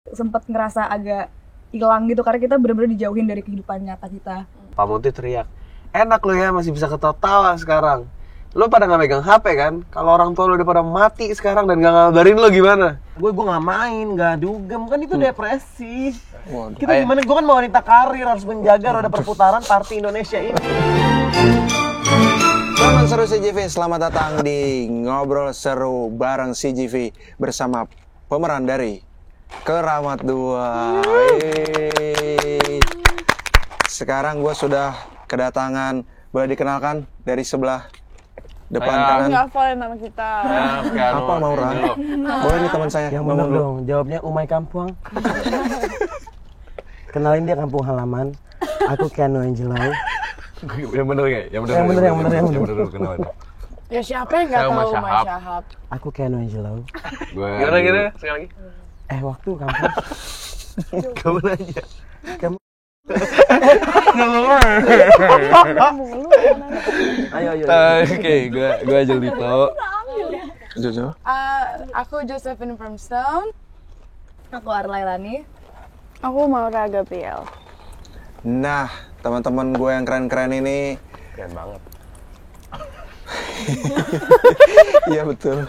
sempat ngerasa agak hilang gitu karena kita benar-benar dijauhin dari kehidupan nyata kita. Pak Monty teriak, enak lo ya masih bisa ketawa sekarang. Lo pada nggak megang HP kan? Kalau orang tua lo udah pada mati sekarang dan nggak ngabarin lo gimana? Gue nggak main, nggak dugem, kan itu depresi. Kita gimana? Gue kan mau wanita karir, harus menjaga roda perputaran party Indonesia ini. Teman seru CGV, selamat datang di Ngobrol Seru bareng CGV bersama pemeran dari Keramat 2. Sekarang gue sudah kedatangan, boleh dikenalkan dari sebelah depan kanan. Nggak hafalin nama kita. Apa Maura? Boleh nih teman saya. Yang bener dong, jawabnya Umay Kampung. Kenalin dia kampung halaman. Aku Keanu Angelo. Yang bener ya? Yang bener kenalin. Ya siapa yang nggak tahu Umay Syahab? Aku Keanu Angelo. Gimana? Sekali lagi. Waktu kampung. Kamu nanya. Kamu. Ayo. Oke, gue Jelito. Jojo. Aku Josephine Firmstone. Aku Arlailani. Aku Maura Gabriel. Nah, teman-teman gue yang keren-keren ini. Keren banget. Iya betul.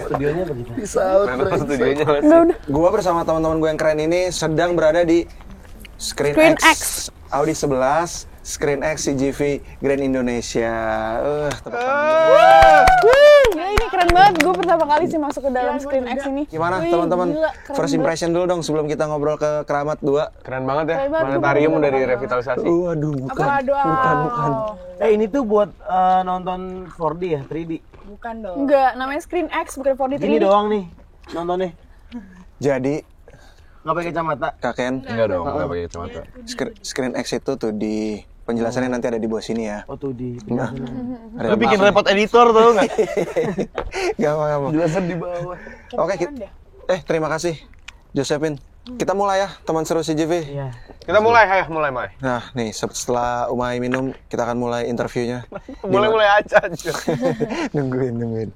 Studionya begitu. Studionya Gue bersama teman-teman gue yang keren ini sedang berada di Screen X. Audi 11, Screen X CGV Grand Indonesia. Tepuk tangan. Gila, ini keren banget. Gue pertama kali sih masuk ke dalam Screen X ini. Gimana Wih, teman-teman? gila, keren First impression dulu dong sebelum kita ngobrol ke Keramat 2. Keren banget ya. Keren banget. Planetarium dari revitalisasi. Waduh, bukan. Bukan. Ini tuh buat nonton 4D ya, 3D. Bukan dong. Enggak, namanya Screen X bukan 4D. Gini doang nih nontonnya. Jadi Nggak pakai kacamata. Kak Ken, Enggak dong, enggak pakai kacamata. Screen X itu tuh di penjelasannya nanti ada di bawah sini ya. Oh tuh di. Ada Lu bikin maaf. repot editor tau nggak? Gak apa-apa. Jelasan di bawah. Oke, terima kasih Josephine. Kita mulai ya, teman seru CGV. Iya. Kita mulai. Nah, nih setelah Umay minum, kita akan mulai interviewnya. Mulai aja. Nungguin.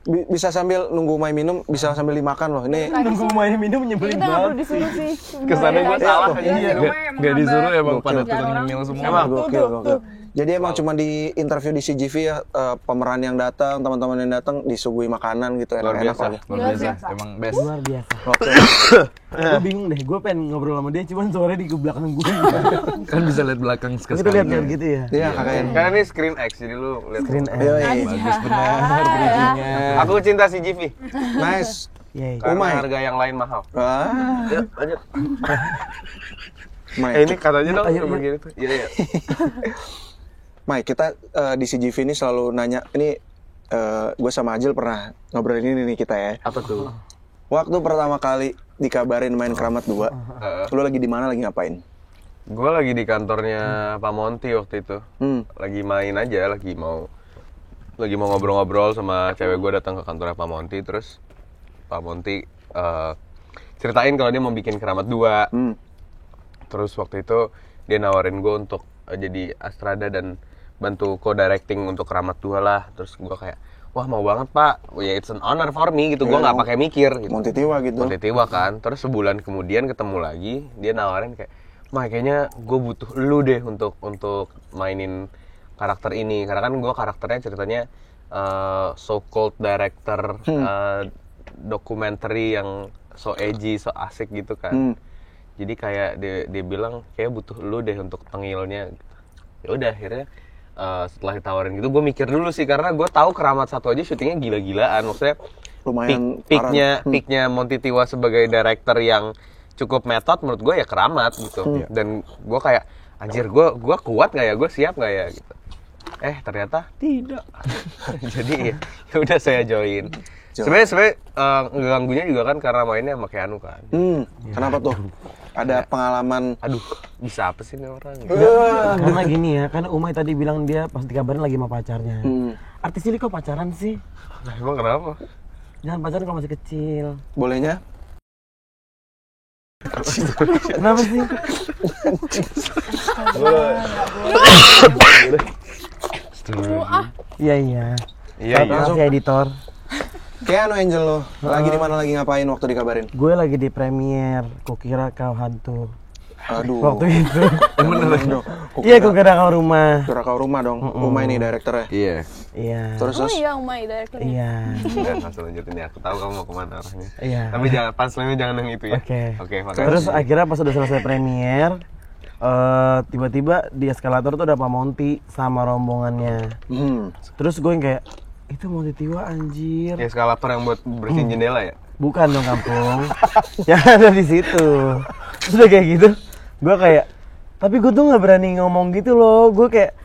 Bisa sambil nunggu Umay minum, bisa sambil dimakan loh. Ini Nunggu main minum nyebelin Kita nggak perlu banget. disuruh sih. Kesannya gue salah aja. Iya, Gak disuruh emang Gokil. pada tukang nyemil semua. emang gokil. Jadi emang cuma di interview di CGV ya, pemeran yang datang, teman-teman yang datang disuguhi makanan gitu, Luar enak-enak biasa. lah. Luar biasa. Emang best. Luar biasa. Gue bingung deh, gue pengen ngobrol sama dia, cuman suaranya di belakang gue. Kan bisa lihat belakang sekali. Kita lihat gitu ya. Iya, kakaknya. Karena ini Screen X, jadi lu lihat. Screen X. Bagus benar bridging-nya. Aku cinta CGV. Nice. Yeay. Karena Umay. harga yang lain mahal. Wah. Yuk, lanjut. Mai. Ini katanya dong Ayo. begini tuh. Iya. Mai, kita di CGV ini selalu nanya, ini gue sama Ajil pernah ngobrolin ini nih kita ya. Apa tuh? Waktu pertama kali dikabarin main Keramat 2, lu lagi di mana, lagi ngapain? Gue lagi di kantornya Pak Monty waktu itu. Lagi main aja, lagi mau ngobrol-ngobrol sama cewek gue, datang ke kantornya Pak Monty. Terus Pak Monty ceritain kalau dia mau bikin Keramat 2. Terus waktu itu dia nawarin gue untuk jadi Astrada dan bantu co-directing untuk Keramat 2 lah. Terus gue kayak, wah mau banget pak, ya it's an honor for me gitu. Gue nggak pakai mikir gitu. Monty Tiwa gitu. Monty Tiwa kan. Terus sebulan kemudian ketemu lagi, dia nawarin kayak, Mah kayaknya gue butuh lu deh untuk mainin karakter ini. Karena kan gue karakternya ceritanya so-called director documentary yang so edgy, so asik gitu kan. Jadi kayak dia bilang kayak butuh lu deh untuk tengilnya. Ya udah akhirnya setelah ditawarin gitu gue mikir dulu sih, karena gue tahu Keramat 1 aja syutingnya gila-gilaan. Maksudnya Lumayan peaknya Monty Tiwa sebagai director yang cukup metode menurut gue ya Keramat gitu. Dan gue kayak anjir, gue kuat nggak ya, gue siap nggak ya gitu. Ternyata tidak. Jadi ya udah saya join. Sebenarnya ngeganggunya juga kan karena mainnya sama Keanu kan. Kenapa tuh? Ada pengalaman. Aduh, bisa apa sih nih orang? Karena gini ya, karena Umay tadi bilang dia pas dikabarin lagi sama pacarnya. Artis ini kok pacaran sih? Nah, emang kenapa? Jangan pacaran kalau masih kecil. Bolehnya? Kenapa sih? Setuju. Iya. Iya. Maaf ya editor. Keanu Angel lo, lagi di mana, lagi ngapain waktu dikabarin? Gue lagi di premiere, kukira kau hantu. Aduh. Waktu itu. Beneran dong. Iya, kukira kau rumah. Kukira kau rumah dong. Umay nih direkturnya. Iya. Iya. Terus Oh iya, Umay directornya. Iya. Dan langsung lanjutin ya. Aku tahu kamu mau kemana arahnya. Iya. Tapi jangan punchline-nya jangan yang itu ya. Oke. Oke, makasih. Terus akhirnya pas udah selesai premiere, tiba-tiba di eskalator tuh ada Pak Monty sama rombongannya. Terus gue yang kayak, itu Monty Tiwa anjir. Ya, eskalator yang buat bersihin jendela ya? Bukan dong kampung. Yang ada di situ. Terus udah kayak gitu, gue kayak, tapi gue tuh nggak berani ngomong gitu loh. Gue kayak,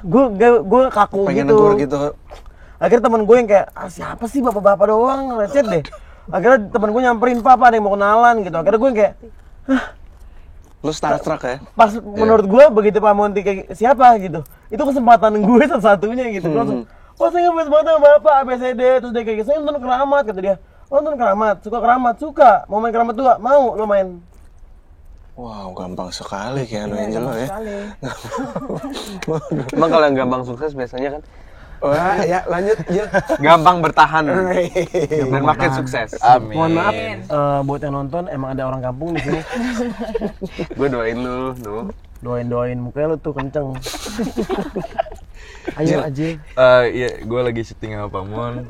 gue kaku pengen gitu. negur gitu. Akhirnya temen gue yang kayak, siapa sih bapak-bapak doang, recet deh. Akhirnya temen gue nyamperin, Pak, ada yang mau kenalan gitu. Akhirnya gue yang kayak, Lu starstruck ya? pas menurut gue begitu Pak Monty kayak siapa gitu, itu kesempatan gue satu-satunya gitu. Gue langsung, wah saya ngefans banget sama bapak ABCD. Terus dia kayak, saya nonton Keramat, kata dia. Oh, nonton Keramat, suka, mau main Keramat 2, mau lo main. Wow, gampang sekali Keanu Angel lo ya. Emang kalau yang gampang sukses biasanya kan Wah, ya lanjut Jil. gampang bertahan dan makin sukses. Amin. Mohon maaf, buat yang nonton emang ada orang kampung di sini. Gue doain lu, Nu. Doain mukanya lu tuh kenceng. Ayo aja. Iya, gue lagi syuting sama Pamon.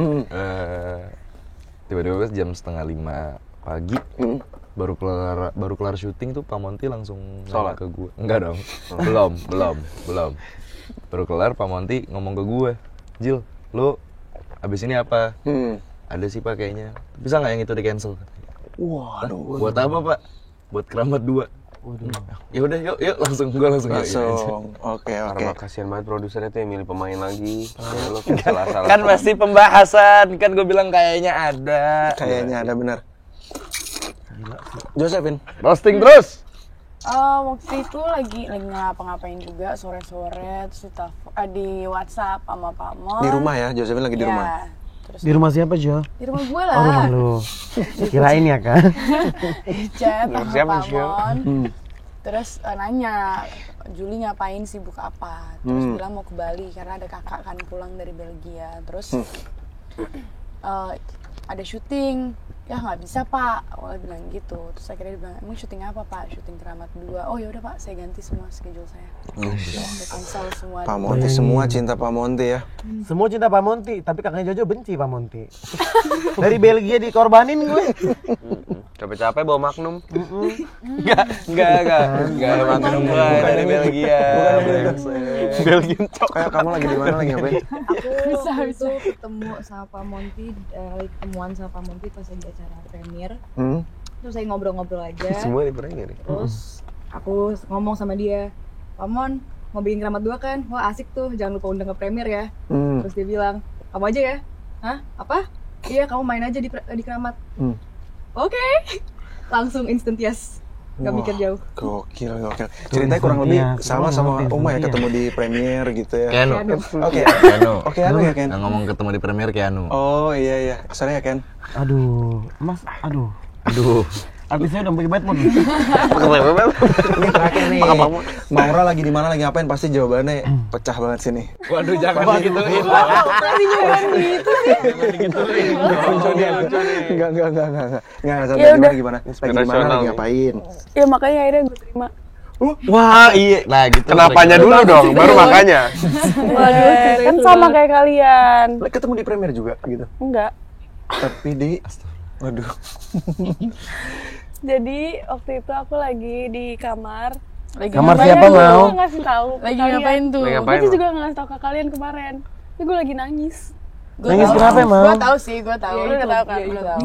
Tiba-tiba jam 4:30 pagi. Baru kelar syuting tuh Pak Monty langsung sholat ke gue. Enggak dong. belum. Baru kelar Pak Monty ngomong ke gue, "Jil, lu abis ini apa?" Ada sih Pak kayaknya. Bisa nggak yang itu di cancel? Waduh. Buat apa Pak? Buat Keramat 2. Ya udah yuk langsung gue langsung. Oke. Karena kasihan banget produsernya tuh yang milih pemain lagi. Ya, lo salah. Kan pasti pembahasan. Kan gue bilang kayaknya ada. Kayaknya ada benar. Josephine, Roasting terus. Waktu itu lagi ngapa-ngapain juga sore-sore, terus di WhatsApp sama Pak Mon. di rumah ya? Josephine lagi di rumah? Terus Di rumah siapa, Jo? di rumah gue lah. Oh, rumah lu. Kirain ya kan? Chat sama Siapa, Pak Mon. Terus nanya, Juli ngapain, sibuk apa? Terus bilang mau ke Bali karena ada kakak kan pulang dari Belgia. Terus ada syuting. Ya nggak bisa Pak, awalnya bilang gitu. Terus akhirnya dia bilang, emang syuting apa Pak? Syuting Keramat 2. Oh ya udah Pak, saya ganti semua schedule saya. Saya cancel semua. Pak Monty, semua cinta Pak Monty ya. Semua cinta Pak Monty, tapi kakaknya Jojo benci Pak Monty. Dari Belgia dikorbanin gue. Capek-capek bawa Magnum. Enggak Magnum gue dari Belgia. Belgian cok. Kamu lagi di mana, lagi ngapain? Aku waktu itu ketemu sama Pak Monty, ketemuan sama Pak Monty pas lagi acara premiere. Terus saya ngobrol-ngobrol aja. Semua di premiere. Terus aku ngomong sama dia, Pak Mon, mau bikin Keramat 2 kan? Wah asik tuh, jangan lupa undang ke premiere ya. Terus dia bilang, kamu aja ya? Hah? Apa? Iya, kamu main aja di Keramat. Oke. Langsung instant yes. Gak mikir jauh. Gokil. Ceritanya kurang lebih sama Uma ya, ketemu di premiere gitu ya. Keanu. Oke, anu ya Ken. Yang ngomong ketemu di premiere Keanu. Oh iya. Sorry ya Ken. Aduh, Mas, aduh. Artisnya udah pakai Batman. Ini terakhir nih. Maura lagi di mana, lagi ngapain? Pasti jawabannya pecah banget sini. Waduh, jangan digituin. Tadi juga gitu sih. Lucu nih. Enggak. Ya udah. Gimana? Lagi di mana, lagi ngapain? Ya makanya akhirnya gue terima. Wah, iya. Nah, gitu. Kenapanya dulu dong, baru makanya. Waduh, kan sama kayak kalian. Ketemu di premiere juga gitu. Enggak. Tapi waduh. Jadi waktu itu aku lagi di kamar. Kamar siapa mau? Gue ngasih tahu. Lagi ngapain tuh? Lagi ngapain, Gue Mak? juga ngasih tahu ke kalian kemarin. Tapi gue lagi nangis. Nangis kenapa emang? Gue tahu sih, gue tahu. Lu udah tahu kan? Iya, tahu.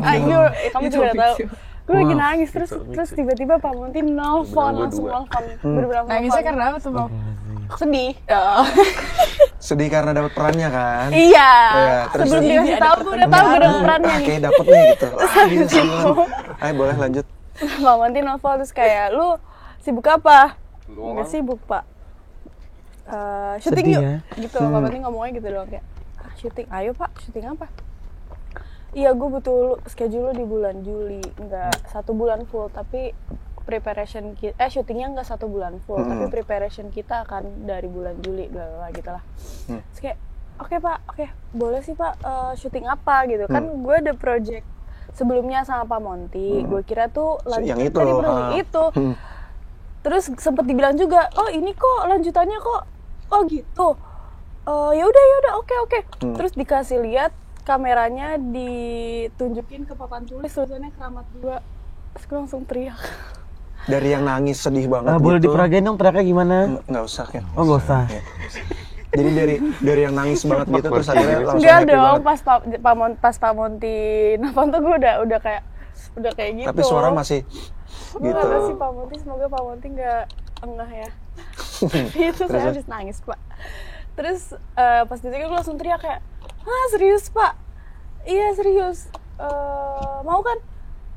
Kamu juga udah tahu. Gue lagi nangis terus tiba-tiba Pak Monty nelfon, langsung nelfon. Bener-bener Nangisnya nelfon. karena apa tuh, Bang? Sedih. Sedih karena dapat perannya kan? Iya. Terus Sebelum dikasih tahu gue udah tahu gue dapet perannya nih. Kayak dapet nih gitu. Ayo boleh lanjut. Pak Monty nelfon terus kayak, lu sibuk apa? Nggak sibuk Pak. Syuting Sedih yuk. ya? Gitu, Pak Monty ngomongnya gitu doang kayak, syuting, ayo Pak, syuting apa? Iya, gue butuh schedule di bulan Juli, nggak 1 bulan full, tapi preparation kita, syutingnya nggak 1 bulan full, tapi preparation kita akan dari bulan Juli, bla bla gitu lah. Terus kayak, oke Pak, oke boleh sih Pak, syuting apa gitu kan. Gue ada project sebelumnya sama Pak Monty, gue kira tuh Yang itu. itu. Terus sempet dibilang juga, oh ini kok lanjutannya kok, oh gitu. Ya udah, oke. Terus dikasih lihat kameranya, ditunjukin ke papan tulis tulisannya Keramat 2. Terus gue langsung teriak. Dari yang nangis sedih banget gitu. Boleh diperagain dong teriaknya gimana? Nggak usah kan? Oh nggak usah. Ya. Jadi dari yang nangis banget gitu terus akhirnya langsung Enggak happy dong, banget. pas Pak Monty nelfon tuh gue udah kayak gitu. Tapi suara masih Gue gitu. nggak tahu sih Pak Monty, semoga Pak Monty nggak engah ya. Itu saya habis nangis Pak. Terus pas itu gue langsung teriak kayak, serius Pak? Iya serius. Mau kan?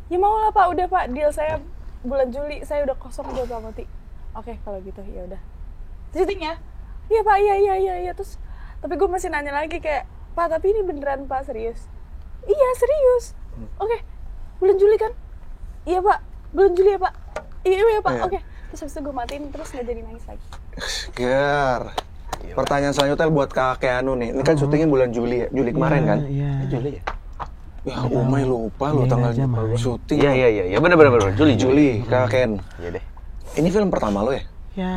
Ya mau lah Pak, udah Pak, deal saya bulan Juli saya udah kosong buat Pak Monty. Oke kalau gitu ya udah. Syutingnya? Iya Pak, iya. Terus tapi gue masih nanya lagi kayak, Pak tapi ini beneran Pak, serius? Iya serius. Oke, bulan Juli kan? Iya Pak, bulan Juli ya Pak. Iya Pak, oke. Terus habis itu gue matiin terus nggak jadi nangis lagi. Ger. Pertanyaan selanjutnya buat Kak Keanu nih. Ini kan syutingnya bulan Juli ya? Juli kemarin kan? Iya. Juli ya? Ya, Umay lupa lo tanggal syuting. Iya, benar. Juli, Kak Ken. Iya deh. Ini film pertama lo ya? Ya.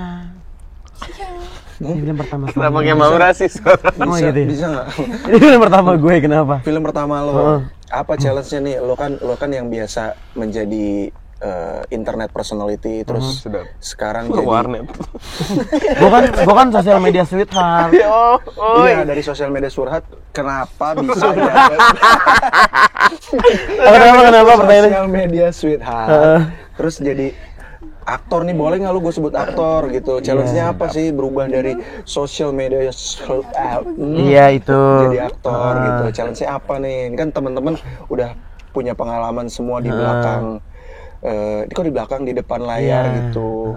Ini film pertama. Kenapa kayak mau rasis? Oh gitu ya? Bisa nggak? Ini film pertama gue, kenapa? Film pertama lo. Apa challenge-nya nih? Lo kan yang biasa menjadi internet personality terus sekarang jadi warnet. Gue kan sosial media sweetheart. Iya, dari sosial media surhat kenapa bisa Kenapa pertanyaannya? sosial media sweetheart terus jadi aktor nih, boleh nggak lu gue sebut aktor gitu? Challenge-nya apa sih berubah dari social media Iya itu. jadi aktor gitu? Challenge-nya apa nih? Ini kan teman-teman udah punya pengalaman semua di belakang. Ini kok di belakang, di depan layar gitu.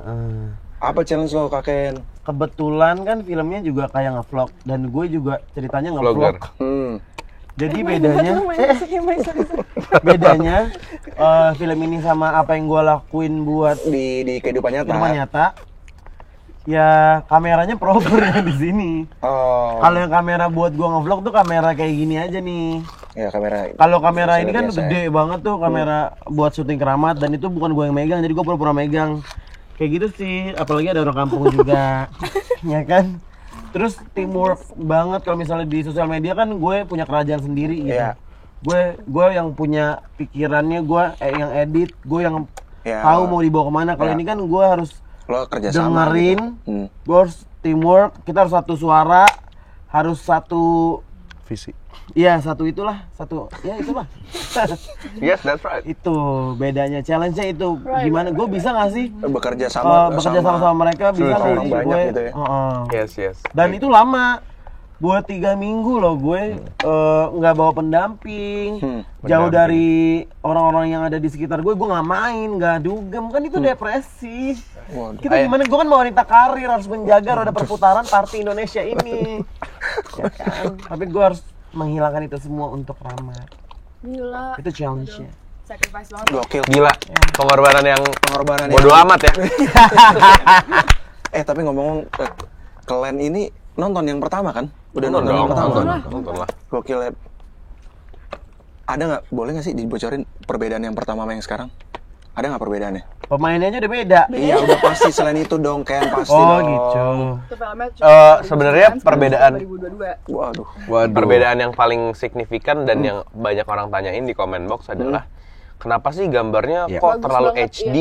Apa challenge lo Kak Ken? Kebetulan kan filmnya juga kayak nge-vlog dan gue juga ceritanya nge-vlog. Jadi bedanya film ini sama apa yang gue lakuin buat Di kehidupan nyata. Ya kameranya proper yang di sini. Oh. Kalau yang kamera buat gue nge-vlog tuh kamera kayak gini aja nih. Ya kamera. Kalau kamera ini kan biasa, gede banget tuh, kamera buat syuting Keramat, dan itu bukan gue yang megang, jadi gue pura-pura megang. Kayak gitu sih, apalagi ada orang kampung juga. Ya kan? Terus teamwork banget kalau misalnya di sosial media kan gue punya kerajaan sendiri gitu. Iya. Gue yang punya pikirannya, gue yang edit, gue yang tahu mau dibawa kemana. Kalau ini kan gue harus lo kerja sama dengerin, gitu. gue harus teamwork, kita harus satu suara, harus satu Visi. iya satu itulah. Yes, that's right. Itu bedanya, challenge-nya itu gimana gue bisa nggak sih Bekerja sama mereka, bisa nggak orang sih banyak gue gitu ya. Yes. dan itu lama buat 3 minggu loh gue nggak bawa pendamping, jauh dari orang-orang yang ada di sekitar gue nggak main, nggak dugem, kan itu depresi. Kita gimana, gue kan mau wanita karir, harus menjaga roda perputaran party Indonesia ini. Ya kan? Tapi gue harus menghilangkan itu semua untuk Keramat. Gila. Itu challenge-nya. Sacrifice banget. Gokil. Gila. Pengorbanan yang Pengorbanan bodo amat ya. Tapi ngomong kalian ini nonton yang pertama kan? Udah nonton yang pertama. Nonton lah. Gokil ya. Ada nggak, boleh nggak sih dibocorin perbedaan yang pertama sama yang sekarang? Ada nggak perbedaannya? Pemainnya aja udah beda. Iya udah pasti, selain itu dong Ken, pasti Oh dong. gitu. Itu filmnya Sebenarnya perbedaan 2022. Waduh. perbedaan yang paling signifikan dan yang banyak orang tanyain di comment box adalah kenapa sih gambarnya kok Bagus terlalu banget, HD,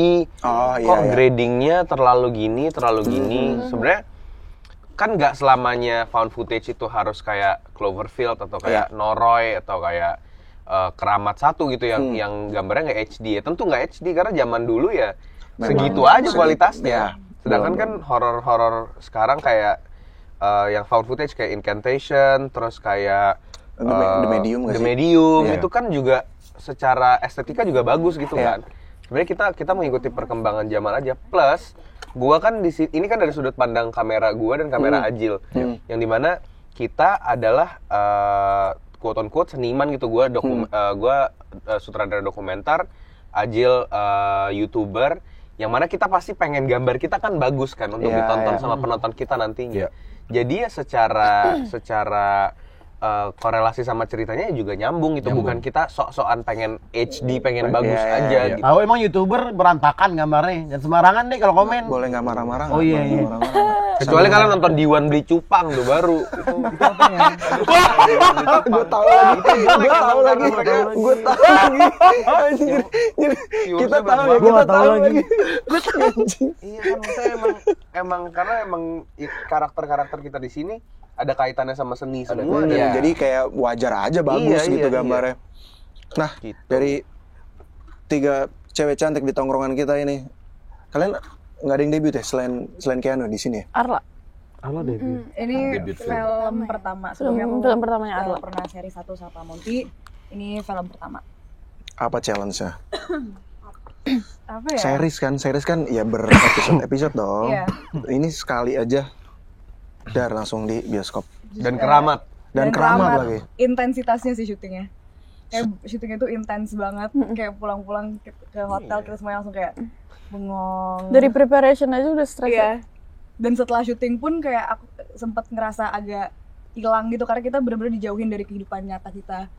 Oh, iya, kok iya. gradingnya terlalu gini. Sebenarnya kan nggak selamanya found footage itu harus kayak Cloverfield atau kayak Noroi atau kayak Keramat 1 gitu yang gambarnya nggak HD ya. Tentu nggak HD karena zaman dulu ya segitu aja kualitasnya. Sedangkan kan horor-horor sekarang kayak yang found footage kayak Incantation, terus kayak The Medium nggak The sih? Medium Iya. itu kan juga secara estetika juga bagus gitu kan. Sebenarnya kita mengikuti perkembangan zaman aja. Plus gua kan ini kan dari sudut pandang kamera gua dan kamera Ajil, yang dimana kita adalah quote on quote seniman gitu. Gua sutradara dokumenter, Ajil YouTuber, yang mana kita pasti pengen gambar kita kan bagus kan untuk ditonton sama penonton kita nantinya. Jadi ya secara korelasi sama ceritanya juga nyambung gitu. Bukan kita sok-sokan pengen HD, pengen bagus aja gitu. Tahu emang YouTuber berantakan gambarnya. Dan sembarangan deh kalau komen. Boleh nggak marah-marah? Oh iya. Kecuali kalian nonton Diwan Beli Cupang tuh baru. Gue tahu lagi. Anjir. Kita tahu ya, kita tahu lagi. Gue tahu anjing. Iya kan, maksudnya emang karena karakter-karakter kita di sini ada kaitannya sama seni semua. Jadi kayak wajar aja bagus gitu gambarnya. Nah, Gitu. dari 3 cewek cantik di tongkrongan kita ini, kalian nggak ada yang debut ya selain Keanu di sini ya? Arla. Ini film pertama. Sebelumnya aku Film pertamanya Arla. pernah seri 1 sama Pak Monty. Ini film pertama. Apa challenge-nya? Apa ya? Series kan ya berepisode-episode dong. Iya. Ini sekali aja dar langsung di bioskop. Dan keramat. Dan keramat lagi. Intensitasnya sih syutingnya. Kayak syutingnya tuh intens banget. Kayak pulang-pulang ke hotel kita semuanya langsung kayak bengong. Dari preparation aja udah stres. Iya. Dan setelah syuting pun kayak aku sempat ngerasa agak hilang gitu karena kita benar-benar dijauhin dari kehidupan nyata kita.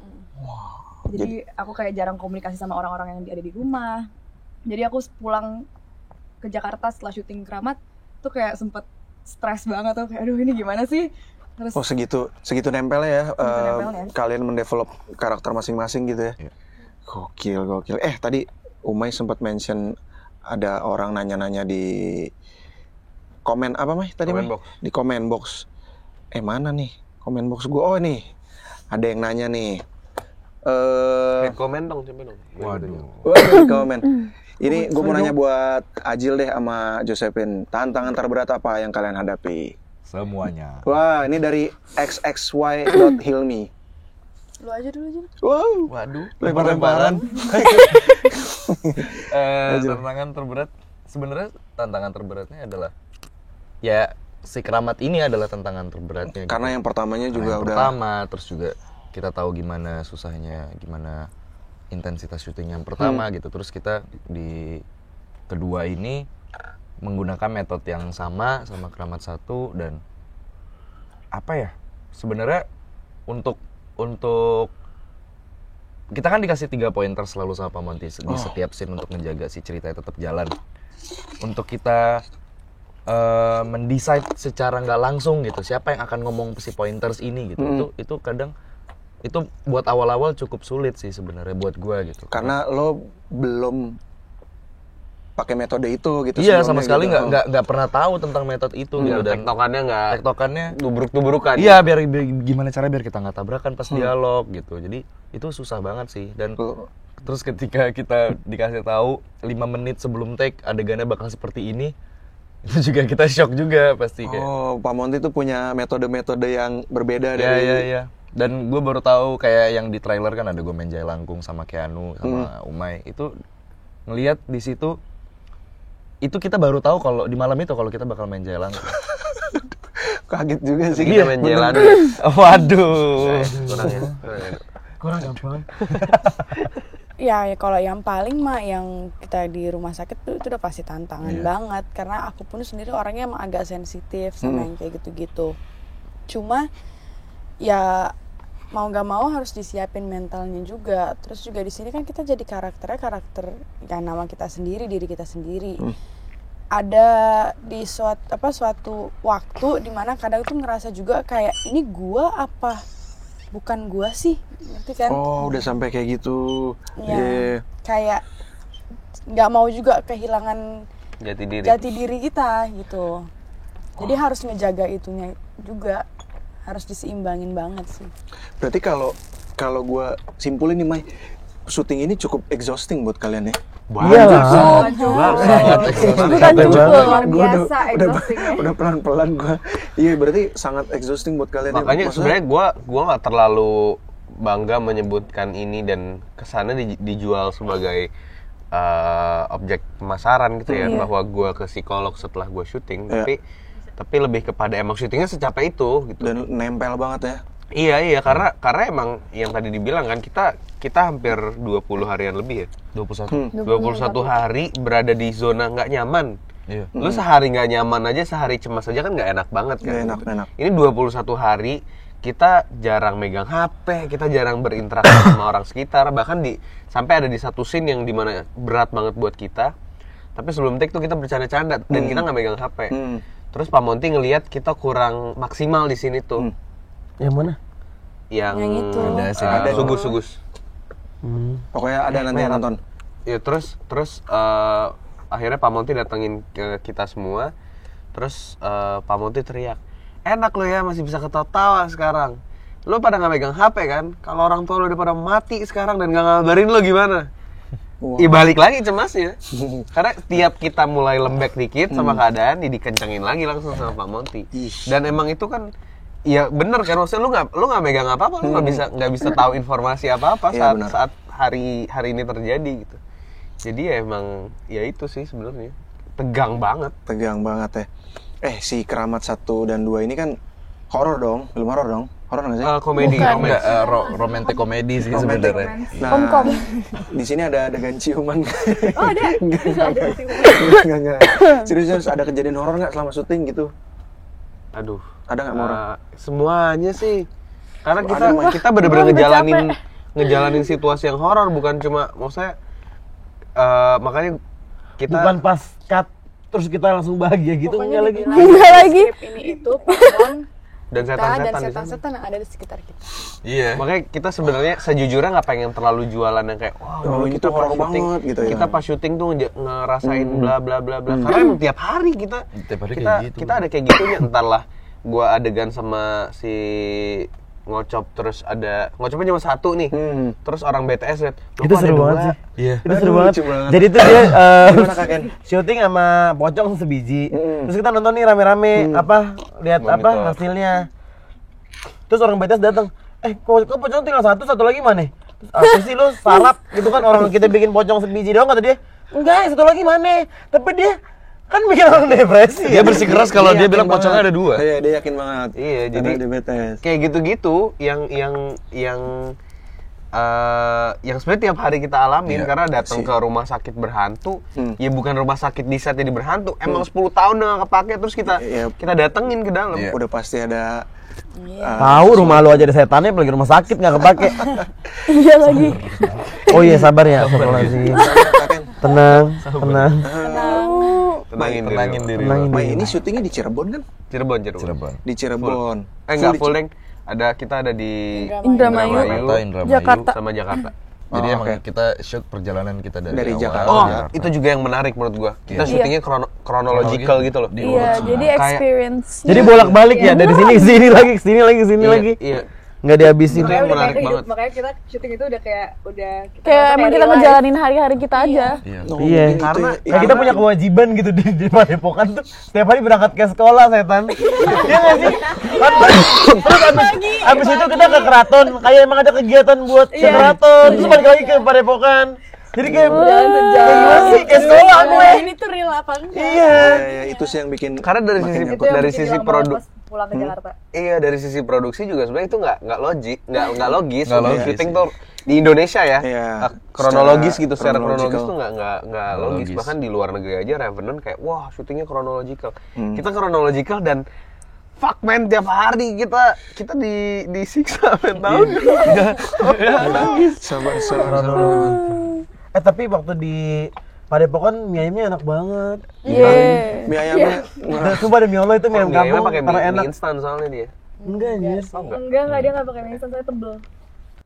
Jadi aku kayak jarang komunikasi sama orang-orang yang ada di rumah. Jadi aku pulang ke Jakarta setelah syuting Keramat tuh kayak sempet stres banget tuh kayak aduh ini gimana sih? Terus segitu nempelnya ya, nempelnya. kalian mendevelop karakter masing-masing gitu ya. Gokil. Tadi Umay sempat mention ada orang nanya-nanya di komen apa May tadi May? Di komen box. Mana nih komen box gue? Oh nih ada yang nanya nih. Komen dong, coba dong. Waduh, komen. Ini gue mau nanya buat Ajil deh sama Josephine. Tantangan terberat apa yang kalian hadapi? Semuanya. Wah, ini dari xxy.hilmi. Lu aja dulu aja. Wow. Waduh, Lempar-lemparan. Tantangan terberatnya adalah ya si Keramat ini adalah tantangan terberatnya. Karena yang pertamanya juga pertama, terus juga kita tahu gimana susahnya, gimana intensitas syuting yang pertama gitu. Terus kita di kedua ini menggunakan metode yang sama Keramat 1 dan apa ya? Sebenarnya untuk kita kan dikasih 3 pointer selalu sama Pak Monty di setiap scene untuk menjaga si ceritanya tetap jalan. Untuk kita mendesain secara nggak langsung gitu siapa yang akan ngomong si pointers ini gitu. Itu kadang itu buat awal-awal cukup sulit sih sebenarnya buat gua gitu. Karena lo belum pakai metode itu gitu. Iya, sama sekali nggak pernah tahu tentang metode itu gitu. Dan tektokannya tubruk-tubrukan. Iya, biar gimana cara biar kita nggak tabrakan pas dialog gitu. Jadi itu susah banget sih. Dan terus ketika kita dikasih tahu 5 menit sebelum take adegannya bakal seperti ini, itu juga kita shock juga pasti kayak. Pak Monty tuh punya metode-metode yang berbeda dari. Iya. Dan gue baru tahu kayak yang di trailer kan ada gue main Jaya Langkung sama Keanu sama Umay. Itu ngelihat di situ itu kita baru tahu kalau di malam itu kalau kita bakal main Jaya Langkung. Kaget juga sih Kita main Jaya Langkung. Waduh. Kurang gampang. Ya kalau yang paling mah yang kita di rumah sakit tuh itu udah pasti tantangan banget karena aku pun sendiri orangnya emang agak sensitif sama yang kayak gitu-gitu. Cuma ya mau nggak mau harus disiapin mentalnya juga. Terus juga di sini kan kita jadi karakter yang nama kita sendiri, diri kita sendiri. Ada di suatu waktu dimana kadang tuh ngerasa juga kayak ini gua apa bukan gua sih, ngerti kan? Oh, udah sampai kayak gitu. Ya, kayak nggak mau juga kehilangan jati diri kita gitu. Jadi harus ngejaga itunya juga. Harus diseimbangin banget sih. Berarti kalau gue simpulin nih Mai, syuting ini cukup exhausting buat kalian ya? Sangat luar biasa exhausting-nya. Udah pelan-pelan gue. Iya berarti sangat exhausting buat kalian. Makanya sebenarnya gue nggak terlalu bangga menyebutkan ini dan kesannya dijual sebagai objek pemasaran gitu ya, bahwa gue ke psikolog setelah gue syuting, tapi lebih kepada emang syutingnya secapek itu gitu. Dan nempel banget ya. Iya karena emang yang tadi dibilang kan kita hampir 20 harian lebih ya. 21 21 hari berada di zona nggak nyaman. Iya. Lu sehari nggak nyaman aja, sehari cemas aja kan nggak enak banget kan. Nggak enak. Ini 21 hari kita jarang megang HP, kita jarang berinteraksi sama orang sekitar, bahkan sampai ada di satu scene yang dimana berat banget buat kita. Tapi sebelum take tuh kita bercanda-canda dan kita nggak megang HP. Terus Pak Monty ngelihat kita kurang maksimal di sini tuh. Yang mana? Yang itu. Ada sugus-sugus. Pokoknya ada nanti yang nonton. Ya terus akhirnya Pak Monty datengin ke kita semua. Terus Pak Monty teriak, enak lo ya masih bisa ketawa sekarang. Lo pada nggak megang HP kan? Kalau orang tua lo udah pada mati sekarang dan nggak ngabarin lo gimana? Ya balik lagi cemasnya. Karena tiap kita mulai lembek dikit sama keadaan, dikencengin lagi langsung sama Pak Monty. Dan emang itu kan, ya bener kan, maksudnya lu nggak megang apa-apa, lu nggak bisa tahu informasi apa-apa saat hari ini terjadi gitu. Jadi ya emang ya itu sih sebenarnya tegang banget ya. Si Keramat 1 dan 2 ini kan horor dong, film horor dong. Horor nggak sih? Komedi. Romantic komedi sih sebenarnya. Nah, di sini ada adegan ciuman. Oh ada? Enggak. Serius ada kejadian horor nggak selama syuting gitu? Aduh. Ada nggak Mora? Semuanya sih. Karena Aduh, kita bener-bener ngejalanin situasi yang horor, bukan cuma maksudnya makanya kita Bukan pas cut terus kita langsung bahagia gitu. Pokoknya Enggak lagi. Enggak lagi. Ini itu Pamon dan kita dan setan-setan di sana. setan-setan yang ada di sekitar kita. Iya. Makanya kita sebenarnya sejujurnya nggak pengen terlalu jualan yang kayak Oh, kita itu horor pas syuting, banget gitu ya. kita pas syuting tuh ngerasain bla bla bla bla. Karena emang tiap hari kita kayak gitu. kita ada kayak gitunya. Entarlah gua adegan sama si Ngocop, terus ada Ngocopnya cuma satu nih. Terus orang BTS liat, Itu seru banget sih. Iya. Itu seru banget. lucu banget. Jadi tuh dia Gimana, Kak Ken? syuting sama pocong sebiji. Terus kita nonton nih rame-rame lihat Monitor. hasilnya. Terus orang BTS datang, kok pocong tinggal satu lagi mana? Terus apa sih lu sarap gitu kan, orang kita bikin pocong sebiji doang, kata dia. Enggak, satu lagi mana? Tapi dia kan bikin orang depresi. Dia bersikeras kalau dia bilang pocongnya ada 2. Iya, dia yakin banget. Iya, Karena jadi dia BTS. kayak gitu-gitu yang sebenarnya tiap hari kita alamin. Karena datang ke rumah sakit berhantu, ya bukan rumah sakit di set jadi berhantu, emang 10 tahun udah nggak kepake, terus kita datengin ke dalam. Udah pasti ada Tahu rumah lu aja ada setannya, apalagi rumah sakit nggak kepake. Iya lagi. Oh iya, sabar ya, astagfirullahaladzim. Tenang. Tenangin diri. Mai ini syutingnya di Cirebon kan? Cirebon. Di Cirebon. Enggak full deng. Kita ada di Indramayu. Indramayu Jakarta. sama Jakarta. Jadi emang kita shoot perjalanan kita dari awal. Jakarta. Oh, itu juga yang menarik menurut gua. Kita syutingnya chronological gitu loh. Iya, jadi experience. Jadi bolak-balik ya, dari sini ke sini lagi, ke sini lagi, ke sini lagi. Iya. Nggak dihabisin. Itu yang menarik banget. Makanya kita syuting itu udah kayak emang kita ngejalanin hari-hari kita aja. Iya, karena kita punya kewajiban gitu di Padepokan tuh setiap hari berangkat ke sekolah, setan. Iya nggak sih? Terus abis itu kita ke keraton, kayak emang ada kegiatan buat ke keraton, terus balik lagi ke Padepokan. Jadi kayak gimana sih, kayak sekolah gue. Ini tuh real apa enggak? Iya. Ya, itu sih yang bikin Karena dari sisi produk pulang ke Jakarta. Iya, dari sisi produksi juga sebenarnya itu nggak logis. Syuting tuh di Indonesia ya, kronologis gitu, secara kronologis tuh nggak logis. Bahkan di luar negeri aja Revenant kayak wah syutingnya kronologikal. Kita kronologikal dan fuck man, tiap hari kita disiksa sampai tahun. sabar. Tapi waktu di Padepokan mie ayamnya enak banget. Mie ayamnya. Sumpah demi Allah itu mie ayam kampung pakai karena mie enak. instan soalnya dia. Enggak anjir. Enggak, dia nggak pakai mie instan, saya tebel.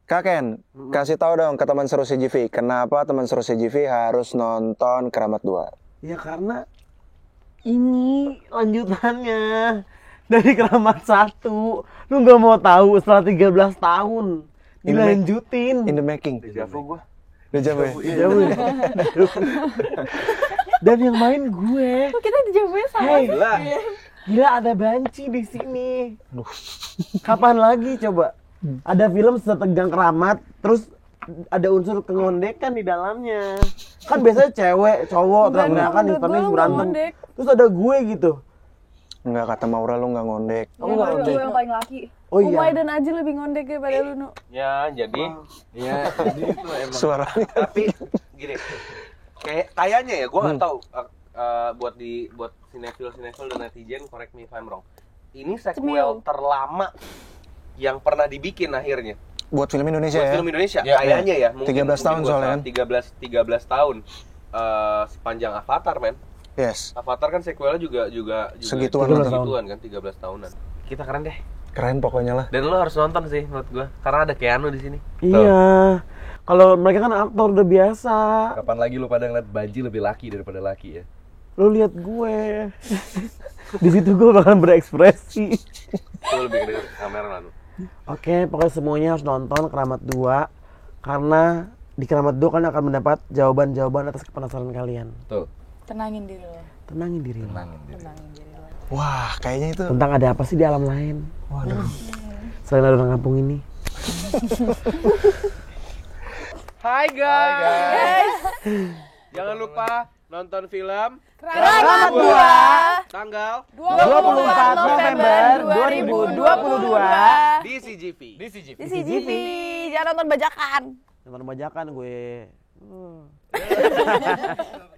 Kak Ken, kasih tahu dong ke teman seru CGV, kenapa teman seru CGV harus nonton Keramat 2? Ya karena ini lanjutannya dari Keramat 1. Lu nggak mau tahu setelah 13 tahun dilanjutin. In the making. Jauh gua. Udah jauh ya? Jauh ya? Dan yang main gue. Kita dijawabnya sama. Gila ada banci di sini. Kapan lagi coba? Ada film setegang Keramat, terus ada unsur kengondekan di dalamnya. Kan biasanya cewek, cowok, teriak-teriakan, histernis, berantem. Terus ada gue gitu. Enggak, kata Maura lu nggak ngondek. Oh, enggak, gue yang paling laki. Oh iya. Umay dan Aji lebih ngondek daripada lu, Nu. Ya, jadi Suaranya. tapi gini. Kayaknya ya, gua nggak tahu. buat sinetron dan netizen, correct me if I'm wrong. Ini sequel terlama yang pernah dibikin akhirnya. Buat film Indonesia buat ya? film Indonesia, kayaknya ya. 13 tahun soalnya kan? 13 tahun. Sepanjang Avatar, men. Yes. Avatar kan sequelnya juga Segituan kan, 13 tahunan. Kita keren deh. Keren pokoknya lah. Dan lo harus nonton sih menurut gua, karena ada Keanu di sini. Iya. Kalau mereka kan aktor udah biasa. Kapan lagi lu pada ngeliat Banji lebih laki daripada laki ya? Lu lihat gue. Di situ gue bakal berekspresi. Lo lebih gede kamera lah lu. Oke, pokoknya semuanya harus nonton Keramat 2 karena di Keramat 2 kalian akan mendapat jawaban-jawaban atas kepenasaran kalian. Tuh. Tenangin diri lo. Tenangin diri lo. Tenangin diri lo. Wah, kayaknya itu. Tentang ada apa sih di alam lain? Waduh. Selain ada orang kampung ini. Hai guys. Jangan lupa nonton film Keramat 2 tanggal 24 November 2022 di CGV. di CGV. Jangan nonton bajakan. nonton bajakan gue.